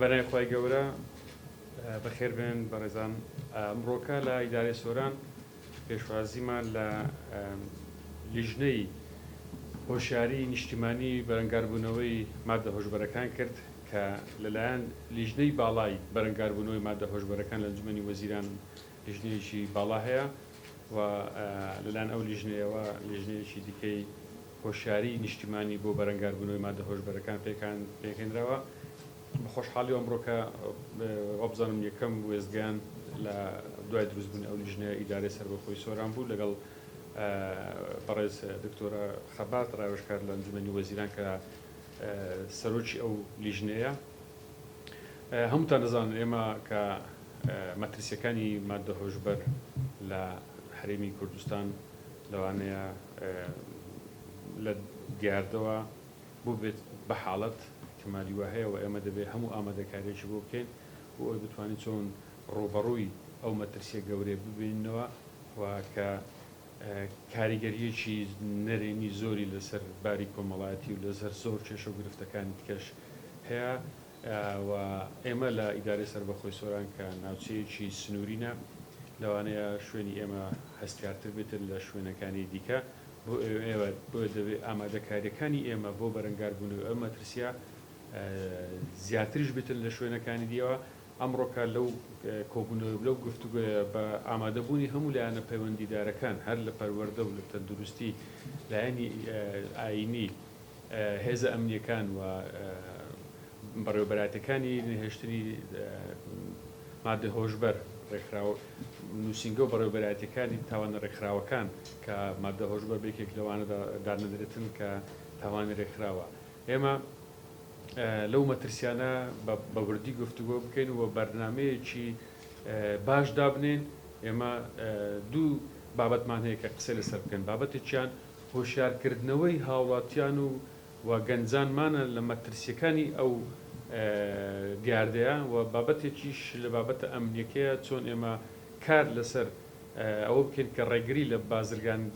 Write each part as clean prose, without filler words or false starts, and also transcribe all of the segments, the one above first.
بەنای خۆی گەورە بەخێربێن بەڕێزان ئەمڕۆکە لە ئیدارەی سۆران پێشوازیمان لە لیژنەی هۆشیاری نیشتیمانی بەرەنگاربوونەوەی مادە هۆشبەرەکان کرد کە لەلایەن لیژنەی باڵای بەرەنگاربوونەوەی مادە هۆشبەرەکان لە ئەنجومەنی وەزیران لیژنەیەکی باڵا هەیە و لەلایەن ئەو لیژنەیەوە لیژنەیەکی دیکەی هۆشیاری نیشتیمانی بۆ بەرەنگاربوونەوەی مادە هۆشبەرەکان پێکهێنراوە. بەخۆشحاڵی ئەمڕۆکە وەبزانم یەکەم وێزگیان لە دوای دروستبوون ئەو لیژنەیە ئیدارەی سەربەخۆی سۆران بوو لەگەڵ بەڕێز دکتۆرە خەبات ڕاوێژکار لە ئەنجومەنی وەزیران کە سەرۆکی ئەو لیژنەیە. هەمووتان دەزانن ئێمە کە مەترسیەکانی مادە هۆشبەر لە هەرێمی کوردستان لەوانەیە لە دیاردەوە بوو بێت بە حاڵەت احتمالی وە هەیە و ئێمە دەبێت هەموو ئامادەکاریێکی بۆ بکەین بۆ ئەوی بتوانین چۆن ڕۆبەڕووی ئەو مەترسیە گەورەی ببینەوە و کە کاریگەریەکی نەرێنی زۆری لەسەر باری کۆمەڵایەتی و لەسەر زۆر کێشە و گرفتەکانی تکەش هەیە و ئێمە لە ئیدارەی سەربەخۆی سۆران کە ناوچەیەکی سنوورینە لەوانەیە شوێنی ئێمە هەستکارتر بێتن لە شوێنەکانی دیکە بۆ دەبێت ئامادەکاریەکانی ئێمە بۆ بەرەنگاربوونەوەی ئەم مەترسیە زیاتریش بێتن لە شوێنەکانی دیەوە. ئەمڕۆکە لەو کۆبوونەوە لەو گفتوگوۆیە بە ئامادەبوونی هەموو لایەنە پەیوەندیدارەکان هەر لە پەروەردە و لە تەندروستی لایەنی ئاینی هێزە ئەمنیەکان و بەڕێوەبەراتەکانی نهێشتنی مادە هۆشبەر ڕێکخراوە نووسینگە و بەڕێوەبەراتەکانی تاوانە ڕێکخراوەکان کە مادە هۆشبەر بێکێک لەوانە دانەدرێتن کە تاوانی ڕێکخراوە. ئێمە لەو مەترسیانە بە وردی گفتوگۆ بکەین و بەرنامەیەکی باش دابنێن. ئێمە دوو بابەتمان هەیە کە قسە لەسەر بکەن. بابەتێکیان هۆشیارکردنەوەی هاوڵاتیان و گەنجانمانە لە مەترسیەکانی ئەو دیاردەیە و بابەتێکیش لە بابەتە ئەمنیەکەیە چۆن ئێمە کار لەسەر ئەوە بکەین کە ڕێگری لە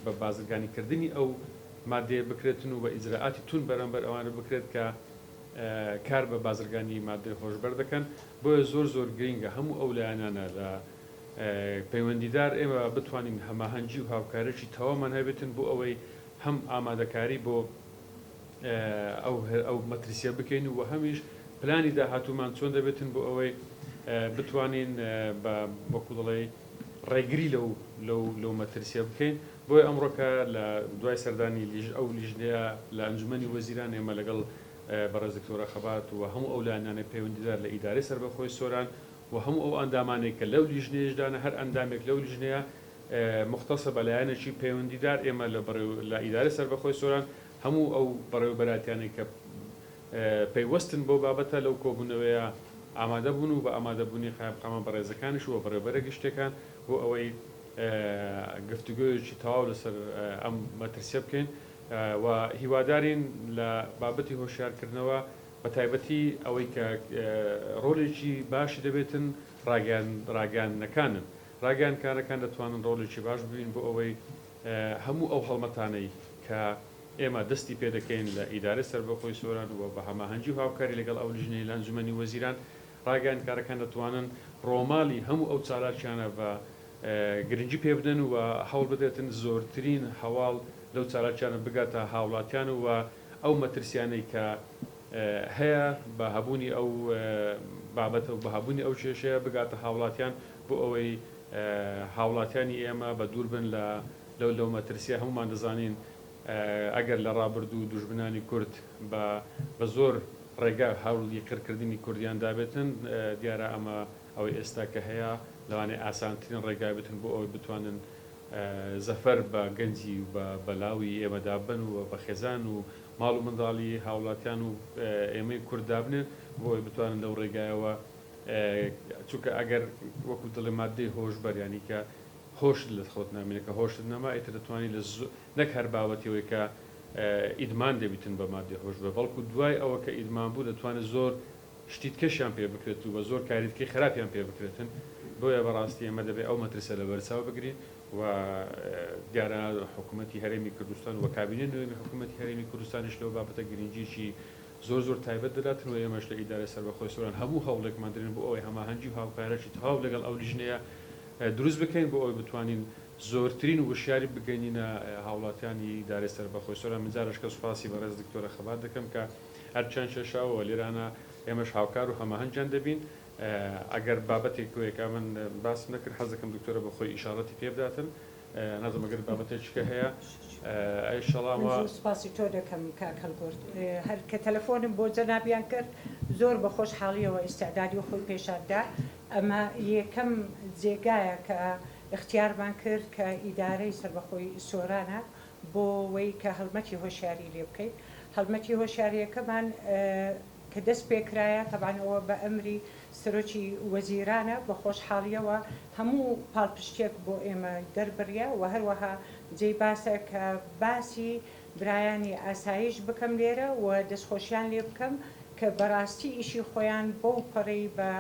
بە بازرگانیکردنی ئەو مادەیە بکرێتن و بە ئیجراعاتی تون بەرامبەر ئەوانە بکرێت کە کار بە بازرگانی مادەی هۆشبەر دەکەن. بۆیە زۆر گرنگە هەموو ئەو لایەنانە لە پەیوەندیدار ئێمە بتوانین هەماهەنگی و هاوکارێکی تەواومان هەبێتن بۆ ئەوەی هەم ئامادەکاری بۆ ئەو مەترسیە بکەین و هەمیش پلانی داهاتوومان چۆن دەبێتن بۆ ئەوەی بتوانین وەکو دەڵێ ڕێگری لەو مەترسیە بکەین. بۆیە ئەمڕۆکە لە دوای سەردانی ئەو لیژنەیە لە ئەنجومەنی وەزیران ئێمە لەگەڵ بەڕێز دکتۆرە خەبات و هەموو ئەو لایەنانە پەیوەندیدار لە ئیدارەی سەربەخۆی سۆران و هەموو ئەو ئەندامانێک کە لەو لیژنەیەشدانە هەر ئەندامێک لەو لیژنەیە مختصە بە لایەنێکی پەیوەندیدار ئێمە لە ئیدارەی سەربەخۆی سۆران هەموو ئەو بەڕێوەبەراتیانێک کە پەیوەستن بۆ بابەتە لەو کۆبوونەوەیە ئامادە بوون و بە ئامادەبوونی قامە بەڕێزەکانیش و بەڕێوەبەرە گشتەکان بۆ ئەوەی گفتوگویەکی تەواو لەسەر ئەم مەترسیە بکەین و هیوادارین لە بابەتی هۆشیارکردنەوە بە تایبەتی ئەوەی کە ڕۆڵێکی باشی دەبێتن ڕاگەیاندنەکانن. ڕاگەیاندنەکان دەتوانن ڕۆڵێکی باش ببین بۆ ئەوەی هەموو ئەو هەڵمەتانەی کە ئێمە دەستی پێ دەکەین لە ئیدارەی سەربەخۆی سۆران و بە هەماهەنگی و هاوکاری لەگەڵ ئەو لیژنەی لە ئەنجومەنی وەزیران ڕاگەیاندنەکان دەتوانن ڕۆماڵی هەموو ئەو چالاکیانە بە گرنگی پێ بدەن و هەوڵ بدێتن زۆرترین هەواڵ لەو چالاکیانە بگاتە هاوڵاتیان و ئەو مەترسیانەی کە هەیە بە هەبوونی ئەو بابەتە و بە هەبوونی ئەو کێشەیە بگاتە هاوڵاتیان بۆ ئەوەی هاوڵاتیانی ئێمە بە دوور بن لەو مەترسیە. هەمومان دەزانین ئەگەر لە ڕابردوو دوژمنانی کورد بە زۆر ڕێگا هەوڵی قڕکردنی کوردیان دابێتن دیارە ئەمە ئەوەی ئێستا کە هەیە لەوانەیە ئاسانترین ڕێگا بێتن بۆ ئەوەی بتوانن زەفەر بە گەنجی و بە بەلاوی ئێمەدابن و بە خێزان و ماڵ و منداڵی هاوڵاتیان و ئێمەی کورددابنێن بۆ ئەوەی بتوانن لەو ڕێگایەوە چونکە ئەگەر وەکو دڵێ مادەی هۆشبەر ینی کە هۆش لە خۆت نامێنێکە هۆشت نەما ئیتر دەتوانانی لە نەک هەر باوەتیەوەی کە ئیدمان دەبیتن بە مادەی هۆشبەر بەڵکو دوای ئەوە کە ئیدمان بوو دەتوانێت زۆر شتیت کەشیان پێ بکرێت و بە زۆر کاریتکەی خراپیان پێ بکرێتن. بۆیە بەڕاستی ئێمە دەبێت ئەو مەترسە لە بەرچاو بگرین و دیارە حکوومەتی هەرێمی کوردستان و کابینە نوێی حکوومەتی هەرێمی کوردستانیش لەو بابەتە گرنگیی زۆر تایبەت دەداتن و ئێمەش لە ئیدارە سەربەخۆی سۆران هەموو هەوڵێکمان درێن بۆ ئەوەی هەماهەنگی و هاوکارێکی تەواو لەگەڵ ئەو لیژنەیە دروست بکەین بۆ ئەوەی بتوانین زۆرترین وشیاری بگەینە هاوڵاتیانی ئیدارەی سەربەخۆی سۆران. من جارش کە سوپاسی بەڕێز دکتۆرە خەبات دەکەم کە هەرچەند شەشاوە لێرانە ئێمەش هاوکار و هەماهەنگیان دەبین. ئەگەر بابەتێک وەیەکە من باسم نەکرد حەز دەکەم دکتۆرە بەخۆی ئیشارەتی پێ بداتن نازم ئەگەر بابەتێکە هەیە ئەیشەڵامە سوپاسی تۆ دەکەم کاکەلگورد هەر کە تەلەفۆنم بۆ جەنابیان کرد زۆر بە خۆشحاڵیەوە ئیستعدادی و خۆی پێشاندا ئەمە یەکەم جێگایە کە اختیارمان کرد کە ئیدارەی سەربەخۆی سۆرانە بۆ وەی کە هەڵمەتی هۆشیاری لێ بکەیت. هەڵمەتی هۆشیاریەکەمان کە دەست پێکرایە تەبانەوە بە ئەمری سەرۆکی وەزیرانە بە خۆشحاڵیەوە هەموو پاڵپشتێک بۆ ئێمە دەربڕیە و هەروەها جێی باسە کە باسی برایانی ئاسایش بکەم لێرە و دەستخۆشیان لێ بکەم کە بەڕاستی ئیشی خۆیان بەو پەڕی بە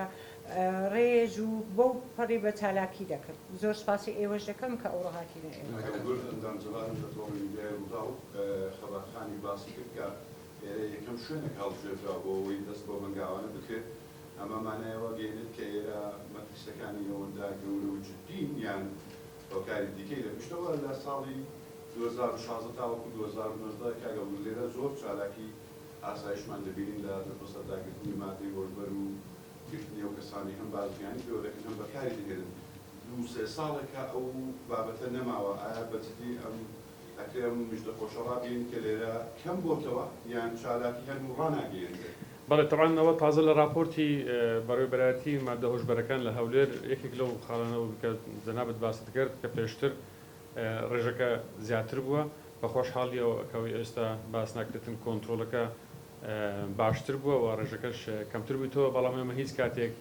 ڕێژ و بەو پەڕی بە چالاکی دەکرد. زۆر سپاسی ئێوەش دەکەم کە ئەو ڕۆهاتینە ئێوە خەباتخانی باسی کرد کە یەکەم شوێنێک هەڵبژێردرا بۆ ئەوەی دەست بۆ بەنگاوانە بکرێت. ئەمەمانایەوە گەێنێت کە ئێرە مەترسەکانی ئەوەندا گەورە و جددین یان هۆکاری دیکەی لە پشتەوە لە ساڵی 2016 تاوەکو 2019 کاگە لێرە زۆر چالاکی ئاسایشمان دەبینین لە دەپۆسە داگرتنی مادەی وەربەر و گرتنی ئەو کەسانی هەم بازرگانی پێوە دەکەن هەم بەکاری دەهێنن. 2-3 ساڵێکە ئەو بابەتە نەماوە. ئایا بەجددی ئەم ئەکرێم مژدە خۆشەڕابین کە لێرە کەم بۆتەوە یان چالاکی هەن و ڕاناگەیەنێت؟ بەڵێ تەڕانەوە تازە لە راپۆرتی بەڕێوەی بەرایەتی مادە هۆشبەرەکان لە هەولێر یەکێک لەو خاڵانەوە کە جەنابەت باست کرد کە پێشتر ڕێژەکە زیاتر بووە بە خۆشحاڵیەوە کەوەی ئێستا باس ناکرێتن کۆنتترۆلەکە باشتر بووە و ڕێژەکەش کەمتر بوویتەوە. بەڵام ئێمە هیچ کاتێک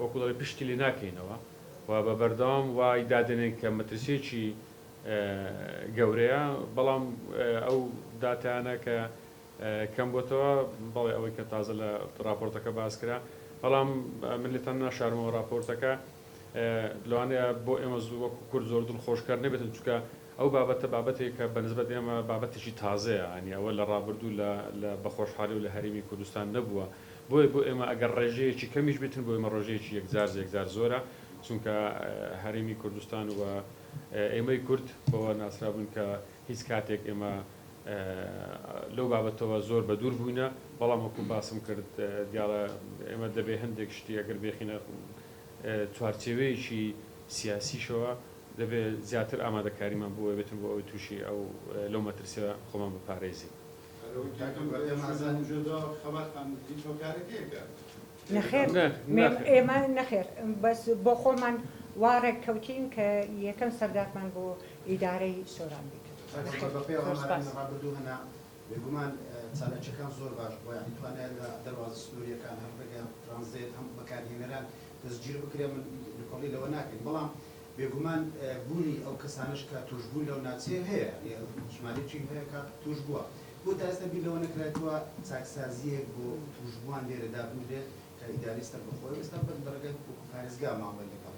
وەکوڵی پشتی لێ ناکەینەوە و بە بەردەوام وای دادنێن کە مەترسیێکی گەورەیە بەڵام ئەو داتیانە کە کەم بۆتەوە بەڵێ ئەوەی کە تازە لە راپۆرتەکە باس کرا. بەڵام من لێتان ناشارمەوە راپۆرتەکە لەوانەیە بۆ ئێمە وەکو کورد زۆر دڵخۆشکار نەبێتن چونکە ئەو بابەتە بابەتێک کە بەنسبەت ئێمە بابەتێکی تازەیە ئەنی ئەوە لە ڕابردوو لە بەخۆشحالی و لە هەرێمی کوردستان نەبووە. بۆیە بۆ ئێمە ئەگەر ڕێژەیەکی کەمیش بێتن بۆ ئێمە ڕۆژەیەکی یەکجار زۆرە چونکە هەرێمی کوردستان و ئێمەی کورد بەوە ناسرابوون کە هیچ کاتێک ئێمە لەو بابەتەوە زۆر بە دوور بووینە. بەڵام وەکو باسم کرد دیاڵە ئێمە دەبێ هەندێک شتی ئەگەر بێخینە چوارچێوەیەکی سیاسیشەوە دەبێت زیاتر ئامادەکاریمان بۆ بێتن بۆ ئەوەی تووشی ئەو لەو مەترسیە خۆمان بپارێزی. نەخێر ئێمە نەخێر بەس بۆ خۆمان وارێک کەوتین کە یەکەم سەردارمان بۆ ئیدارەی سۆران بیکرد. هەنا بێگومان چالەکان زۆر باش بۆ یانی توانێت لە دەواازە سنووریەکان هەم بگەم ترانزیت هەم بەکارهێنەران دەستگیر بکرێ من لەکۆڵی لەوە ناکەین. بەڵام بێگومان بوونی ئەو کەسانش کە توشبوون لەو ناچێ هەیە ژمارەیەکی هەیە کە توش بووە بۆ داستە بیر لەوە نەکرێتەوە چاکسازیەک بۆ توشبووان لێرەدا بودێت کە ئیداری سەربەخۆی ئێستا بەرگەی پارێزگا ماوەل لەگەڵ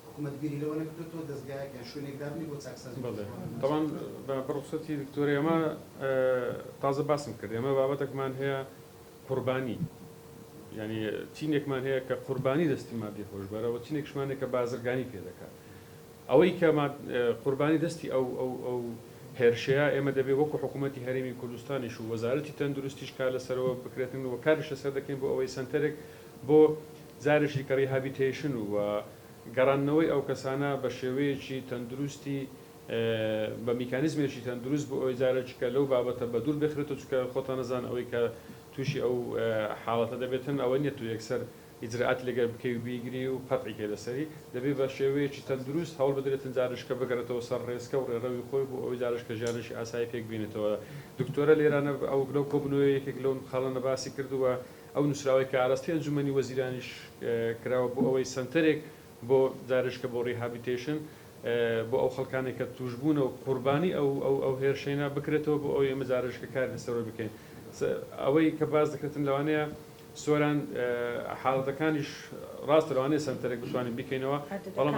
حکوومەت بیری لەوە نەکردێتەوە دەستگایەک یان شوێنێک دابنی بۆ چاکسازی. طبعا بەڕخسەتی دکتۆری ئەمە تازە باسم کرد ئێمە بابەتێکمان هەیە قوربانی ینی چینێکمان هەیە کە قوربانی دەستی مادی خۆشبەرەوە چینێکشمانێک کە بازرگانی پێ دەکات. ئەوەی کە قوربانی دەستی ئەو هێرشەیە ئێمە دەبێت وەکو حکوومەتی هەرێمی کوردستانیش و وەزارەتی تەندروستیش کار لەسەرەوە بکرێتن و کاریش لەسەر دەکەین بۆ ئەوەی سنتەرێک بۆ جارێکی کە ریهابیتیشن و گەڕانەوەی ئەو کەسانە بە شێوەیەکی تەندروستی بە میکانیزمێکی تەندروست بۆ ئەوەی جارێککە لەو بابەتە بە دوور بخرێتەوە چکە خۆتان نەزان ئەوەی کە تووشی ئەو حاڵەتە دەبێتن ئەوە نیە تو یەکسەر ئیجرعات لەگەر بکەی و بیگری و پەتعیکە لەسەری دەبێت بە شێوەیەکی تەندروست هەوڵ بدرێتن جارشکە بگەڕێتەوە سەر ڕێزکە و ڕێڕەوی خۆی بۆ ئەوەی جارشکە ژیانشی ئاسایی پێک بینێتەوە. دکتۆرە لێرانە ئەو لەو کۆبنەوەی یەکێک لەو خاڵانە باسی کردووە ئەو نووسراوی کە ئاراستی ئەنجومەنی وەزیرانیش کراوە بۆ ئەوەی سنتەرێک بۆ جارشکە بۆ ریهابیتیشن بۆ ئەو خەڵکانێک کە توشبوون و قوربانی ئەو هێرشینە بکرێتەوە بۆ ئەوەی ئێمە جارشکە کار لەسەرەوە بکەین. ئەوەی کە باز دەکرێتن لەوانەیە سۆران حاڵەتەکانیش ڕاستە لەوانەیە سنتەرێک بتوانین بکەینەوە بەڵام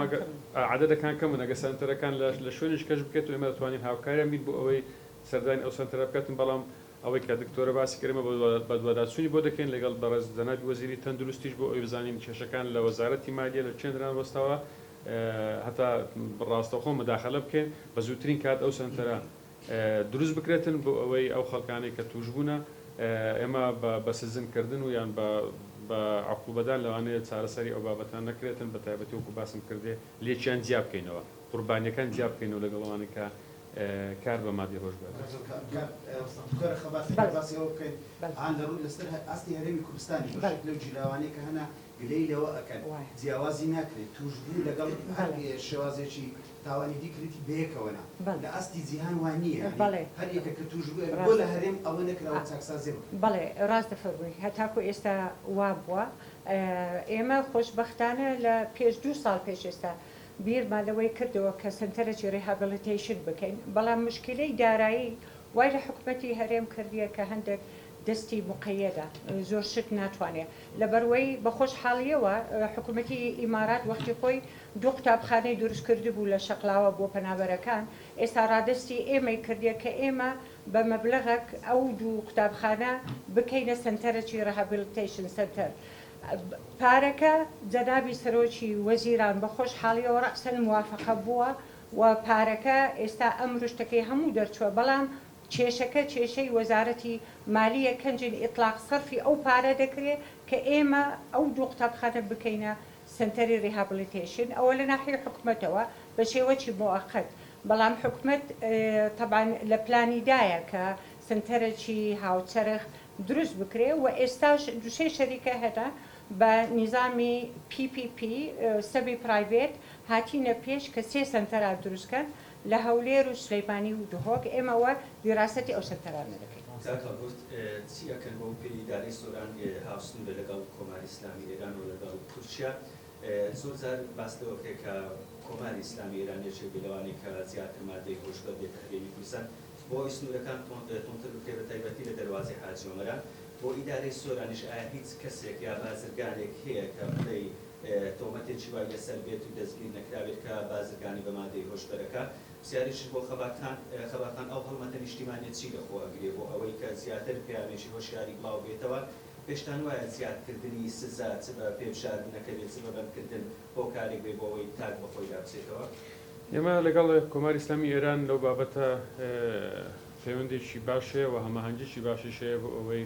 عەدەدەکان کەمن ئەگە سنتەرەکان لە شوێنیش کەش بکێت و ئێمە دەتوانین هاوکاریان بین بۆ ئەوەی سەردانی ئەو سنتەرە بکەن. بەڵام ئەوەی کە دکتۆرە باسی کردمە بە دوواداچوونی بۆ دەکەین لەگەڵ بەڕێز جەنابی وەزیری تەندروستیش بۆ ئەوی بزانین کێشەکان لە وەزارەتی مالیە لە چێندران وەستاوە هەتا ڕاستەوخۆ مداخەلە بکەین بە زووترین کات ئەو سنتەرە دروست بکرێتن بۆ ئەوەی ئەو خەڵکانەی کە توشبوونە ئێمە بە سزمکردن و یان بە عقوبەدان لەوانەیە چارەسەری ئەو بابەتان نەکرێتن بە تایبەتی وەکو باسم کردێ لێکیان جیا بکەینەوە قوربانیەکان جیا بکەینەوە لەگەڵەوانی کە کار بە مادی ڕۆژ بێت. باسی ئەوە بکەین ئان لە ڕووی لەسەر ئاستی هەرێمی کوردستانی لەو جیلاوانەی کە هەنا گلەی لەوە ئەکەن جیاوازی ناکرێت توشبوو لەگەڵ شێوازێکی تاوانی دیکریتی بەیەکەوەنا لە ئاستی جیهان وان نییە هەر یەکە کە توشبوو بۆ لە هەرێم ئەوە نەکراوە چاکسازێ بەڵێ ڕاست دەفەرمووی هەتاکو ئێستا وا بووە ئێمە خۆشبەختانە لە پێش 2 ساڵ پێش ئێستا بیرمانەوەی کردەوە کە سنتەرێکی ڕێهابیلیتیشن بکەین بەڵام مشکلەی دارایی وای لە حکوومەتی هەرێم کردیە کە هەندێک دەستی مقەیەدە زۆر شت ناتوانێت لەبەروەی بە خۆشحاڵیەوە حکوومەتی ئیمارات وەختی خۆی 2 قوتابخانەی دروست کرده بوو لە شەقلاوە بۆ پەنابەرەکان ئێستا ڕادستی ئێمەی کردیە کە ئێمە بە مەبلغێک ئەو 2 قوتابخانە بکەینە سنتەرێکی ڕێهابیلیتیشن سنتەر پارەکە جەنابی سەرۆکی وەزیران بە خۆشحاڵیەوە ڕەسەن موافقە بووە و پارەکە ئێستا ئەم ڕشتەکەی هەموو دەرچووە بەڵام کێشەکە کێشەی وەزارەتی مالیە کەنجین ئیطلاق سەرفی ئەو پارە دەکرێت کە ئێمە ئەو 2 قوتابخانە بکەینە سنتەری ڕێهابیلیتیشن ئەوە لە ناحیە حکوومەتەوە بە شێوەی مؤقت بەڵام حکوومەت طبعاً لە پلانیدایە کە سنتەرێکی هاوچەرخ دروست بکرێ و ئێستاش دوشەی شەریکە هەتا بە نیزامی PPP سەبی پرایڤێت هاتیینە پێش کە 3 سنتەرا دروستکەن لە هەولێر و سلەیمانی و دهۆک ئێمەوە دیراسەتی ئەو سنتەرانە دەکەین. چیەکەن بۆ پێیداری سۆران هاوسنگ لەگەڵ کۆماری ئیسلامی ئێران و لەگەڵ تورکیا زۆر جار باس لەوەکە کە کۆماری ئیسلامی ئێران یەکێک لەوانەی کە زیاتر مادەی خۆشبەت بێت هەرێمی کوردستان بۆ سنوورەکان تۆنتر بکرێت بە تایبەتی لە دەروازەی حاجی عومەران بۆ ئیدارەی سۆرانیش ئایا هیچ کەسێک یا بازرگانێک هەیە کە بڵێ تۆمەتێکی وای لەسەر بێت و دەستگیر نەکراوێت کە بازرگانی بە مادەی هۆشبەرەکە پرسیاریش بۆ خەباتان ئەو هەڵمەتە نیشتیمانیت چی لەخۆ ئەگرێ بۆ ئەوەی کە زیاتر پیامێکی هۆشیاری بڵاو بێتەوە پێشتان وایە زیادکردنی سزا چ بە پێبژاردنەکە بێت چ بە بەندکردن بۆ کارێک بێ بۆ ئەوەی تاک بەخۆی دابچێتەوە. ئێمە لەگەڵ کۆماری ئیسلامی ئێران لەو بابەتە پەیوەندێکی باشەیە و هەماهەنگیی باشیش هەیە بۆ ئەوەی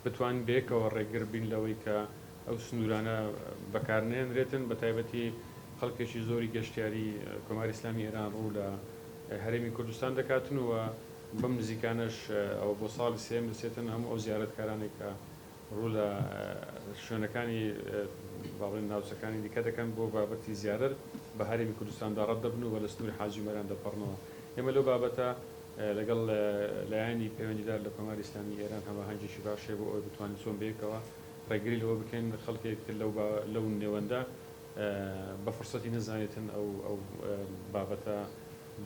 بتوانین بەیەکەوە ڕێگر بین لەوەی کە ئەو سنوورانە بەکارنێنرێتن بە تایبەتی خەڵکێکی زۆری گەشتیاری کۆماری ئیسلامی ئێران ڕوو لە هەرێمی کوردستان دەکاتن و بەم نزیکانش ئەو بۆ ساڵی سێم دەچێتن هەموو ئەو زیارەتکارانێک کە ڕوو لە شوێنەکانی باڵێن ناوچەکانی دیکە دەکەن بۆ بابەتی زیارەت بە هەرێمی کوردستاندا ڕەت دەبن و بە لە سنووری حاجی عومەران دەپەڕنەوە. ئێمە لەو بابەتە لەگەڵ لایانی پەیوەندیدار لە کۆماری ئیسلامی ئێران هەماهەنگیشی باشێ بۆ ئەوەی بتوانین چۆن بەیەکەوە ڕێگری لەوە بکەین خەڵکێک لەو نێوەندە بە فرسەتی نەزانێتن ئەو بابەتە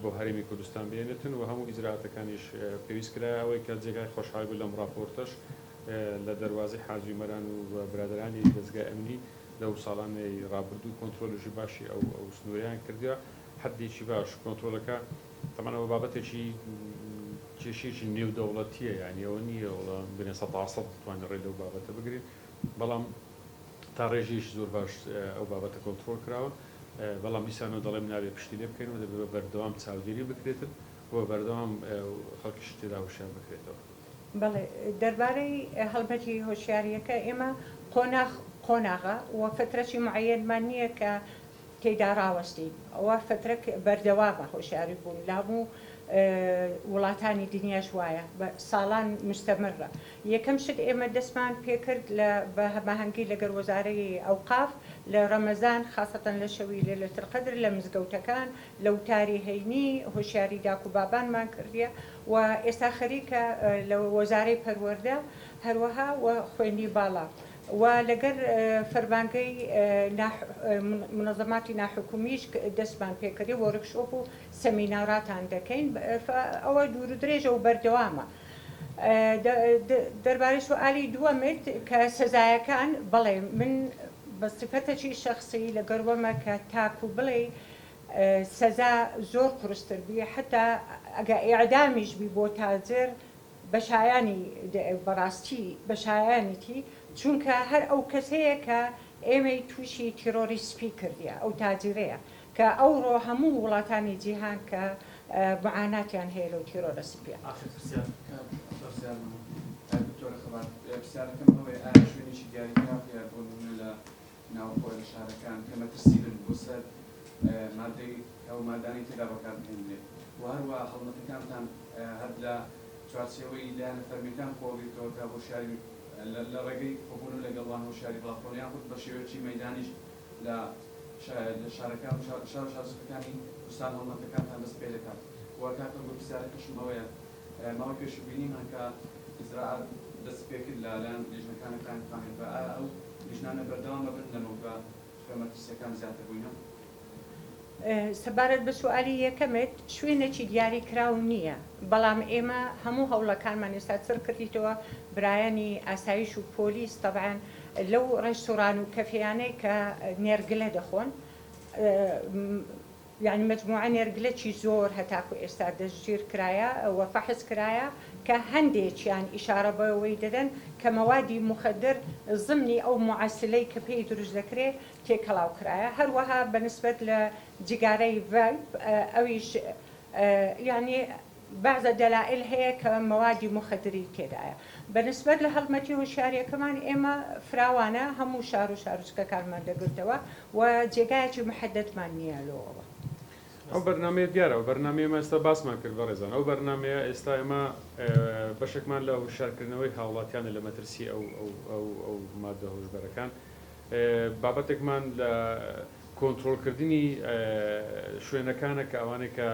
بۆ هەرێمی کوردستان بێنێتن و هەموو ئیجراعاتەکانیش پێویست کرا ئەوەی کە جێگای خۆشحال بوو لەم ڕاپۆرتەش لە دەروازەی حاجی عومەران و برادرانی دەستگای ئەمنی لەو ساڵانەی ڕابردوو کۆنتترۆلژی باشی ئەو سنووریان کردووە حدێکی باش کۆنتترۆلەکە تەمانەوە بابەتێکی کێشێکی نێودەوڵەتیە یعنی ئەوە نییە بنێ 100% توانێت ڕێ لەو بابەتە بگرین بەڵام تا ڕێژیش زۆر باش ئەو بابەتە کۆنتترۆل کراوە بەڵام دیسانەوە دەڵێم ناوێ پشتی لێ بکەین و دەبێت بەردەوام چاودێری بکرێتن و بەردەوام خەڵکیش تێدا هۆشیار بکرێتەوە. بەڵێ دەربارەی هەڵمەتی هۆشیاریەکە ئێمە قۆناغا و فترەی معەنمان نییە کە تێدا ڕاوەستی ئەوە فترە بەردەوامە هۆشیاری بوون لە هەموو وڵاتانی دنیاش وایە بە ساڵان مستەمرە. یەکەم شت ئێمە دەستمان پێکرد بە هەماهەنگی لەگەڵ وەزارەی ئەوقاف لە ڕەمەزان خاستەن لە شەوی لەیلەتول قەدر لە مزگەوتەکان لە وتاری هەینی هۆشیاری داک و بابانمان کردیە و ئێستا خەریکە لە وەزارەی پەروەردە هەروەها و خوێندی باڵا و لەگەر فەرمانگەی منەظەماتی ناحکومیش دەستمان پێکردی وەرکشۆپ و سەمیناراتان دەکەین ئەوە دوور و درێژە و بەردەوامە. دەربارەی سوئالی دووەمت کە سەزایەکان بەڵێ من بە سفەتێکی شەخسی لەگەڕوەمە کە تاکو بڵێ سەزا زۆر قورستر بێ حتا ئەگە ئیعدامیش بی بۆ تاجر بەشایانی بەڕاستی بەشایانیتی چونکە هەر ئەو کەسەیە کە ئێمەی تووشی تیرۆریسپی کردیە ئەو تاجرەیە کە ئەوڕۆ هەموو وڵاتانی جیهان کە معاناتیان هەیە لەو تیرۆریسپیە. دکتۆرە خەبات پرسیارەکەم ئەوەیە ئایا شوێنێکی دیاریکراوە بۆ نمونە لە ناوخۆی لە شارەکان کە مەترسی بن بۆ سەر مادەی ئەو مادانی تێدا بەکاربهێنرێت و هەروە هەڵمەتەکانتان هەر لە چوارچێوەی لایەنە فەرمیەکان خۆگریتەوە تا هۆشیاری لە ڕێگەی خۆبوون و لەگەڵوان هۆشیاری بڵاوخۆنیان خود بە شێوەیەکی مەیدانیش لە شارەکان شار شارسەکانی کوردستان هەڵمەتەکانتان دەست پێ دەکات وە کاتم بۆ پرسیارەکەشم ئەوەیە ماوەی پێشبینیمان کە ئیزراعەت دەست پێکرد لە لایەن لیژنەکانەکان فاهێن بە ئەو لیژنانە بەردەوامە بن لەمەوە بە مەترسیەکان زیاتر بووینە. سەبارەت بە سوئالی یەکەمت شوێنێکی دیاری کراو نییە بەڵام ئێمە هەموو هەوڵەکانمان ئێستا چڕ کردیتەوە برایانی ئاسایش و پۆلیس تەبعاً لەو ڕێستۆران و کەفیانەی کە نێرگلە دەخۆن یعنی مجموعە نێرگلەکی زۆر هەتاکو ئێستا دەستگیر کرایە وە فەحس کرایە کە هەندێکیان ئیشارە بەوەی دەدەن کە مەوادی مخدر ضمنی ئەو معسلەی کە پێی دروست دەکرێت تێکەڵاو کرایە هەروەها بەنسبەت لە جگارەی ڤایب ئەویش یعنی بعضە دەلائل هەیە کە مەوادی مخدری تێدایە بەنسبەت لە هەڵمەتی هۆشیاریەکەمان ئێمە فراوانە هەموو شار و شارچکەکانمان دەگرتەوە و جێگایەکی محەددمان نییە لەوەوە. ئەو بەرنامەیە دیارە و بەرنامەیە ئێستا باسمان کرد بە ڕێزان ئەو بەرنامەیە ئێستا ئێمە بەشێکمان لە هۆشیارکردنەوەی هاوڵاتیانە لە مەترسی ئەو مادە هۆشبەرەکان بابەتێکمان لە کۆنتڕۆڵکردنی شوێنەکانە کە ئەوانەیە کە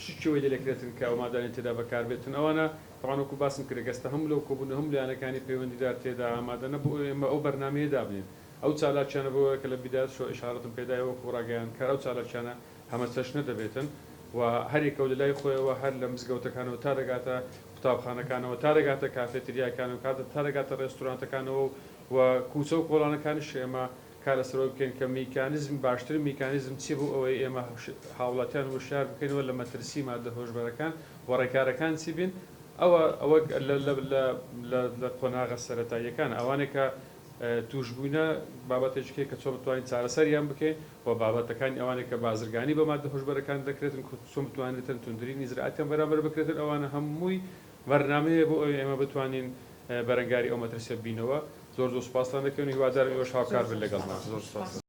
شتێکی دەکرێتن کە ئەو مادانی تێدا بەکاربێتن ئەوانە تەوانۆکو باسم کرد گەستە هەموو لەو کۆبوون هەموو لایەنەکانی پەیوەندیدار تێدا ئامادە نەبوو ئێمە ئەو بەرنامەیە دابنین ئەو چالاکیانە بۆ کە لە بیدات شۆ ئشارەتم پێدایەوە ڕاگەیان کار ئەو چالاکیانە هەمە چەش نەدەبێتن و هەرێکە لە لای خۆیەوە هەر لە مزگەوتەکانەوە تا دەگاتە قوتابخانەکانەوە تا دەگاتە کافێتریاکان و تا دەگاتە ڕێستورانتەکانەوە و کوچە و کۆڵانەکانیش ئێمە کار لەسەرەوە بکەین کە میکانیزم باشترین میکانیزم چی بوو ئەوەی ئێمە هاوڵاتیان وشار بکەینەوە لە مەترسی مادە هۆشبەرەکان و ڕێکارەکان چی بین ئەوە لە قۆناغە سەرەتاییەکان ئەوانێک کە توشبووینە بابەتێکێک کە چۆ بتوانین چارەسەریان بکەین و بابەتەکانی ئەوانێک کە بازرگانی بە مادە هۆشبەرەکان دەکرێتن چۆن بتوانێتن توندرینی زراعەتیان بەرامبەر بکرێتن ئەوانە هەمووی بەرنامەیە بۆ ئێمە بتوانین بەرەنگاری ئەو مەترسیە بینەوە زۆر سوپاسان دەکەن و هیوادارم ئێوەش هاوکار بن لەگەڵمان زۆر سوپاس.